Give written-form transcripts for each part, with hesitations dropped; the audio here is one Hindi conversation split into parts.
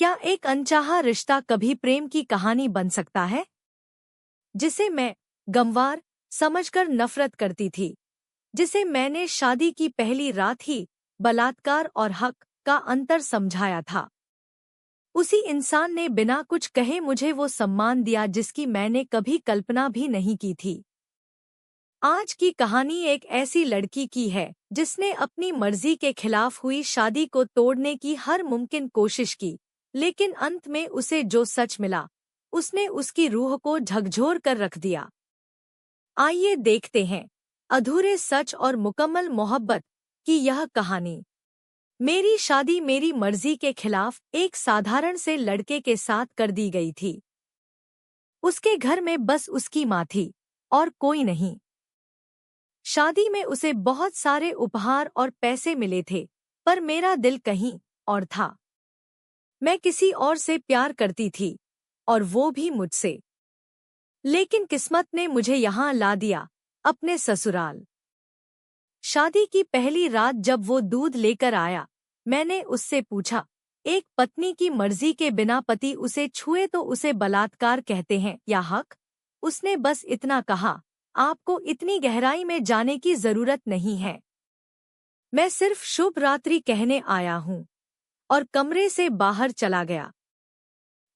क्या एक अनचाहा रिश्ता कभी प्रेम की कहानी बन सकता है? जिसे मैं गमवार समझकर नफरत करती थी, जिसे मैंने शादी की पहली रात ही बलात्कार और हक का अंतर समझाया था। उसी इंसान ने बिना कुछ कहे मुझे वो सम्मान दिया जिसकी मैंने कभी कल्पना भी नहीं की थी। आज की कहानी एक ऐसी लड़की की है जिसने अपनी मर्जी के खिलाफ हुई शादी को तोड़ने की हर मुमकिन कोशिश की, लेकिन अंत में उसे जो सच मिला उसने उसकी रूह को झकझोर कर रख दिया। आइए देखते हैं अधूरे सच और मुकम्मल मोहब्बत की यह कहानी। मेरी शादी मेरी मर्जी के खिलाफ एक साधारण से लड़के के साथ कर दी गई थी। उसके घर में बस उसकी माँ थी और कोई नहीं। शादी में उसे बहुत सारे उपहार और पैसे मिले थे, पर मेरा दिल कहीं और था। मैं किसी और से प्यार करती थी, और वो भी मुझसे। लेकिन किस्मत ने मुझे यहाँ ला दिया, अपने ससुराल। शादी की पहली रात जब वो दूध लेकर आया, मैंने उससे पूछा, एक पत्नी की मर्जी के बिना पति उसे छुए तो उसे बलात्कार कहते हैं या हक? उसने बस इतना कहा, आपको इतनी गहराई में जाने की जरूरत नहीं है। मैं सिर्फ शुभ रात्रि कहने आया हूँ, और कमरे से बाहर चला गया।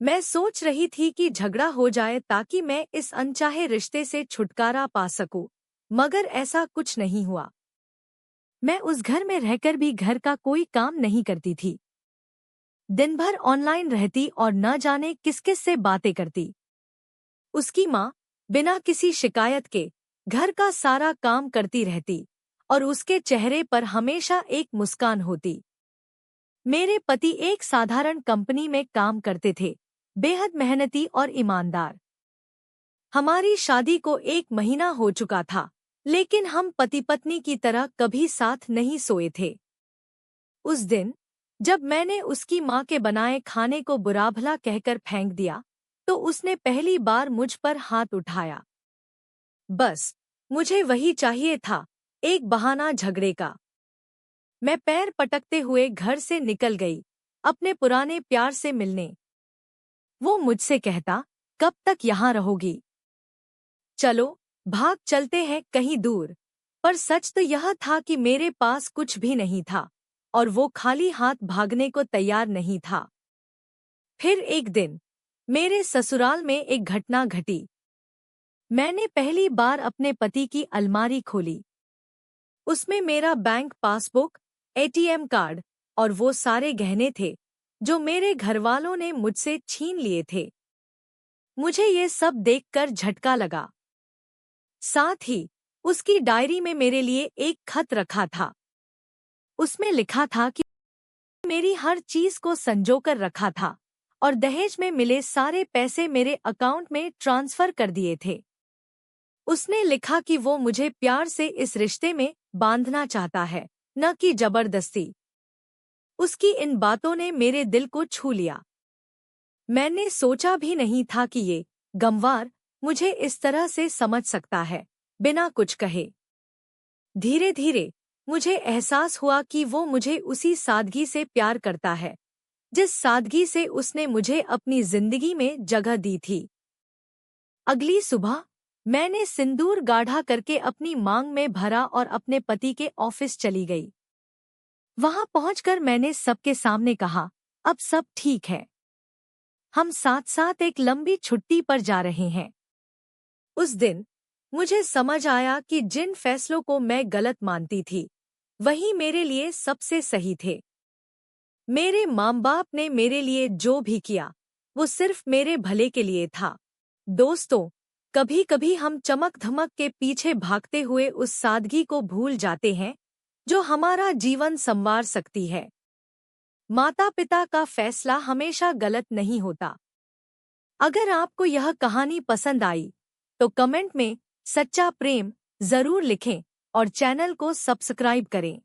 मैं सोच रही थी कि झगड़ा हो जाए ताकि मैं इस अनचाहे रिश्ते से छुटकारा पा सकूं, मगर ऐसा कुछ नहीं हुआ। मैं उस घर में रहकर भी घर का कोई काम नहीं करती थी। दिन भर ऑनलाइन रहती और न जाने किस किस से बातें करती। उसकी माँ बिना किसी शिकायत के घर का सारा काम करती रहती, और उसके चेहरे पर हमेशा एक मुस्कान होती। मेरे पति एक साधारण कंपनी में काम करते थे, बेहद मेहनती और ईमानदार। हमारी शादी को 1 महीना हो चुका था, लेकिन हम पति पत्नी की तरह कभी साथ नहीं सोए थे। उस दिन जब मैंने उसकी माँ के बनाए खाने को बुरा-भला कहकर फेंक दिया, तो उसने पहली बार मुझ पर हाथ उठाया। बस मुझे वही चाहिए था, एक बहाना झगड़े का। मैं पैर पटकते हुए घर से निकल गई, अपने पुराने प्यार से मिलने। वो मुझसे कहता, कब तक यहाँ रहोगी? चलो भाग चलते हैं कहीं दूर। पर सच तो यह था कि मेरे पास कुछ भी नहीं था, और वो खाली हाथ भागने को तैयार नहीं था। फिर एक दिन मेरे ससुराल में एक घटना घटी। मैंने पहली बार अपने पति की अलमारी खोली। उसमें मेरा बैंक पासबुक, एटीएम कार्ड और वो सारे गहने थे जो मेरे घरवालों ने मुझसे छीन लिए थे। मुझे ये सब देखकर झटका लगा। साथ ही उसकी डायरी में मेरे लिए एक खत रखा था। उसमें लिखा था कि मेरी हर चीज को संजोकर रखा था, और दहेज में मिले सारे पैसे मेरे अकाउंट में ट्रांसफर कर दिए थे। उसने लिखा कि वो मुझे प्यार से इस रिश्ते में बांधना चाहता है, न कि जबरदस्ती। उसकी इन बातों ने मेरे दिल को छू लिया। मैंने सोचा भी नहीं था कि ये गमवार मुझे इस तरह से समझ सकता है, बिना कुछ कहे। धीरे धीरे मुझे एहसास हुआ कि वो मुझे उसी सादगी से प्यार करता है, जिस सादगी से उसने मुझे अपनी जिंदगी में जगह दी थी। अगली सुबह मैंने सिंदूर गाढ़ा करके अपनी मांग में भरा और अपने पति के ऑफिस चली गई। वहां पहुंचकर मैंने सबके सामने कहा, अब सब ठीक है। हम साथ साथ एक लंबी छुट्टी पर जा रहे हैं। उस दिन मुझे समझ आया कि जिन फैसलों को मैं गलत मानती थी, वही मेरे लिए सबसे सही थे। मेरे माँ बाप ने मेरे लिए जो भी किया, वो सिर्फ मेरे भले के लिए था। दोस्तों, कभी कभी हम चमक धमक के पीछे भागते हुए उस सादगी को भूल जाते हैं जो हमारा जीवन संवार सकती है। माता पिता का फैसला हमेशा गलत नहीं होता। अगर आपको यह कहानी पसंद आई तो कमेंट में सच्चा प्रेम जरूर लिखें और चैनल को सब्सक्राइब करें।